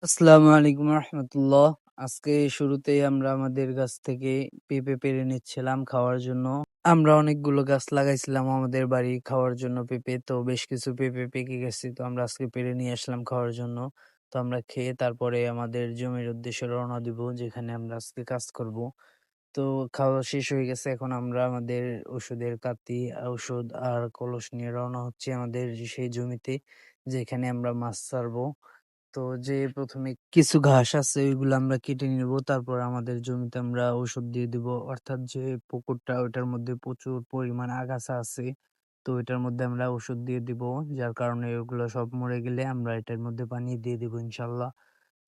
আসসালামু আলাইকুম রহমতুল্লাহ। আজকে শুরুতেই আমরা আমাদের গাছ থেকে পেঁপে পেড়ে নিচ্ছিলাম খাওয়ার জন্য। আমরা অনেকগুলো গাছ লাগাইছিলাম আমাদের বাড়ি খাওয়ার জন্য পেঁপে। তো বেশ কিছু পেঁপে পেকে গেছে। তো আমরা আজকে পেড়ে নিয়ে আসলাম খাওয়ার জন্য। তো আমরা খেয়ে তারপরে আমাদের জমির উদ্দেশ্যে রওনা দিব, যেখানে আমরা আজকে কাজ করব। তো খাওয়া শেষ হয়ে গেছে। এখন আমরা আমাদের ওষুধের কাতি, ঔষধ আর কলস নিয়ে রওনা হচ্ছি আমাদের সেই জমিতে, যেখানে আমরা মাছ ছাড়বো। তো যে ১ম এ কিছু ঘাস আছে ওইগুলো আমরা কেটে নিব। তারপর আমাদের জমিতে আমরা ঔষধ দিয়ে দিব। অর্থাৎ যে পুকুরটা ওইটার মধ্যে প্রচুর পরিমাণ আগাছা আছে। তো এটার মধ্যে আমরা ওষুধ দিয়ে দিব। যার কারণে ওগুলো সব মরে গেলে আমরা এটার মধ্যে পানি দিয়ে দিব ইনশাআল্লাহ।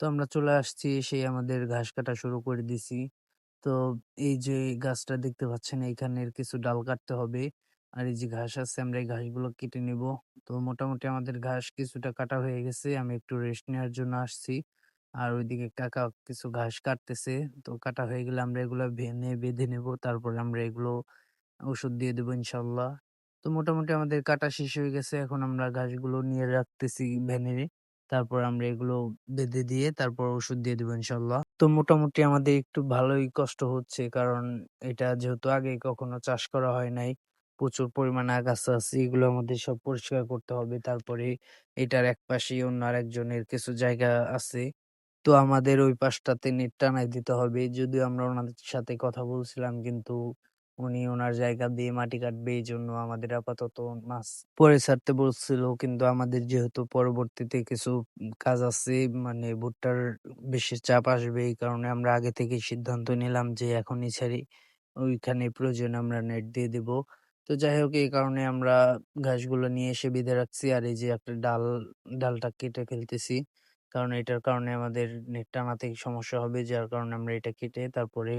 তো আমরা চলে আসছি, সেই আমাদের ঘাস কাটা শুরু করে দিছি। তো এই যে গাছটা দেখতে পাচ্ছেন, এইখানের কিছু ডাল কাটতে হবে। আর এই যে ঘাস আছে আমরা এই ঘাসগুলো কেটে নিব। তো মোটামুটি আমাদের ঘাস কিছুটা কাটা হয়ে গেছে। আমি একটু রেস্ট নেওয়ার জন্য আসছি। আর ওইদিকে কাকা কিছু ঘাস কাটতেছে। তো কাটা হয়ে গেলে আমরা এগুলা বেঁধে নেব। তারপরে আমরা এগুলো ওষুধ দিয়ে দেব ইনশাআল্লাহ। তো মোটামুটি আমাদের কাটা শেষ হয়ে গেছে। এখন আমরা ঘাসগুলো নিয়ে রাখতেছি ভ্যানে। তারপর আমরা এগুলো বেঁধে দিয়ে তারপর ওষুধ দিয়ে দেব ইনশাআল্লাহ। তো মোটামুটি আমাদের একটু ভালোই কষ্ট হচ্ছে, কারণ এটা যেহেতু আগে কখনো চাষ করা হয় নাই। প্রচুর পরিমাণে আগাছা আছে, এগুলো আমাদের সব পরিষ্কার করতে হবে। তারপরে এটার একপাশেই অন্য আরেকজনের কিছু জায়গা আছে। তো আমাদের ওই পাশটাতে নেট টানায় দিতে হবে। যদিও আমরা ওনাদের সাথে কথা বলছিলাম, কিন্তু উনি ওনার জায়গা দিয়ে মাটি কাটবে, এইজন্য আমাদের আপাতত মাছ পরে ছাড়তে বলছিল। কিন্তু আমাদের যেহেতু পরবর্তীতে কিছু কাজ আছে, মানে ভুট্টার বেশি চাপ আসবে, এই কারণে আমরা আগে থেকেই সিদ্ধান্ত নিলাম যে এখনই ছাড়ি। ওইখানে প্রয়োজনে আমরা নেট দিয়ে দিব। তো যাই হোক, এই কারণে আমরা ঘাসগুলো নিয়ে এসে বেঁধে রাখছি। আর এই যে একটা ডালটা কেটে ফেলতেছি। কারণ এটার কারণে আমাদের নেট টানাতে সমস্যা হবে। যার কারণে আমরা এটা কেটে তারপরে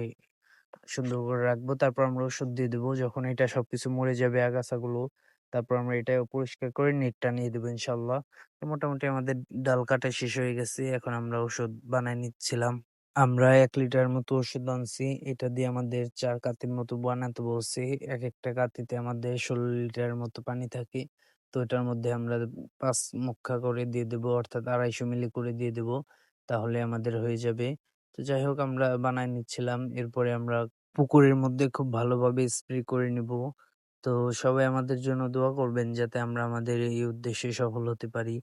সুন্দর করে রাখবো। তারপর আমরা ওষুধ দিয়ে দেবো। যখন এটা সবকিছু মরে যাবে আগাছাগুলো, তারপর আমরা এটাও পরিষ্কার করে নেট টানিয়ে দেবো ইনশাআল্লাহ। তো মোটামুটি আমাদের ডাল কাটা শেষ হয়ে গেছে। এখন আমরা ওষুধ বানায় নিচ্ছিলাম। আমরা ১ লিটার মতো ওষুধ আনছি। এটা দিয়ে আমাদের ৪ কাতির মতো বানাতে বলছি। একেকটা কাতিতে আমাদের ১৬ লিটারের মতো পানি থাকে। তো এটার মধ্যে আমরা ৫ মুখা করে দিয়ে দেবো, অর্থাৎ ২৫০ মিলি করে দিয়ে দেবো। তাহলে আমাদের হয়ে যাবে। তো যাই হোক, আমরা বানায় নিচ্ছিলাম। এরপরে আমরা পুকুরের মধ্যে খুব ভালোভাবে স্প্রে করে নিবো। তো সবাই আমাদের জন্য দোয়া করবেন, যাতে আমরা আমাদের এই উদ্দেশ্যে সফল হতে পারি।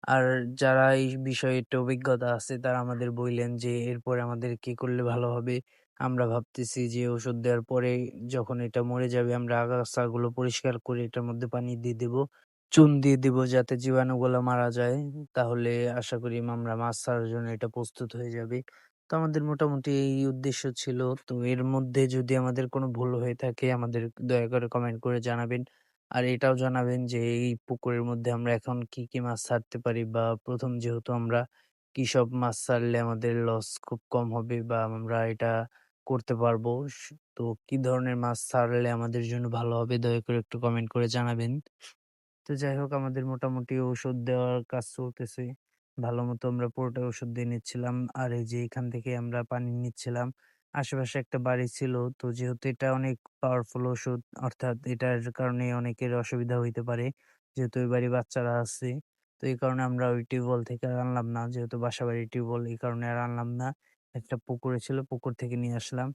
আর যারা এই বিষয়ে একটু অভিজ্ঞতা আছে তারা আমাদের বইলেন যে এরপরে আমাদের কি করলে ভালো হবে। আমরা ভাবতেছি যে ওষুধ দেওয়ার পরে যখন এটা মরে যাবে, আমরা আগাছাগুলো পরিষ্কার করে এটার মধ্যে পানি দিয়ে দেবো। চুন দিয়ে দিব যাতে জীবাণুগুলো মারা যায়। তাহলে আশা করি আমরা মাছ ছাড়ার জন্য এটা প্রস্তুত হয়ে যাবে। তো আমাদের মোটামুটি এই উদ্দেশ্য ছিল। তো এর মধ্যে যদি আমাদের কোনো ভুল হয়ে থাকে, আমাদের দয়া করে কমেন্ট করে জানাবেন। আর এটাও জানাবেন যে এই পুকুরের মধ্যে আমরা এখন কি, কি মাছ ছাড়তে পারি, বা ১ম যেহেতু আমরা কি সব মাছ ছাড়লে আমাদের লস খুব কম হবে, বা আমরা এটা করতে পারবো। তো কি ধরনের মাছ ছাড়লে আমাদের জন্য ভালো হবে, দয়া করে একটু কমেন্ট করে জানাবেন। তো যাই হোক, আমাদের মোটামুটি ঔষধ দেওয়ার কাজ চলতেছে। ভালোমতো আমরা পুরোটাই ওষুধ দিয়ে নিচ্ছিলাম। আর এই যে এখান থেকে আমরা পানি নিচ্ছিলাম। আশেপাশে একটা বাড়ি ছিল। তো যেহেতু এটা অনেক পাওয়ারফুল ওষুধ, অর্থাৎ এটার কারণে অনেকের অসুবিধা হইতে পারে। যেহেতু ওই বাড়ির বাচ্চারা আছে। তো এই কারণে আমরা ওই টিউবওয়েল থেকে আর আনলাম না। যেহেতু বাসাবাড়ির টিউবওয়েল, এই কারণে আর আনলাম না। একটা পুকুরে ছিল, পুকুর থেকে নিয়ে আসলাম।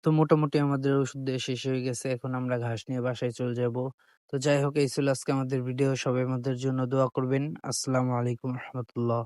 তো মোটামুটি আমাদের ওষুধ দেয়া শেষ হয়ে গেছে। এখন আমরা ঘাস নিয়ে বাসায় চলে যাবো। তো যাই হোক, এই ছিল আজকে আমাদের ভিডিও। সবাই আমাদের জন্য দোয়া করবেন। আসসালামু আলাইকুম রহমতুল্লাহ।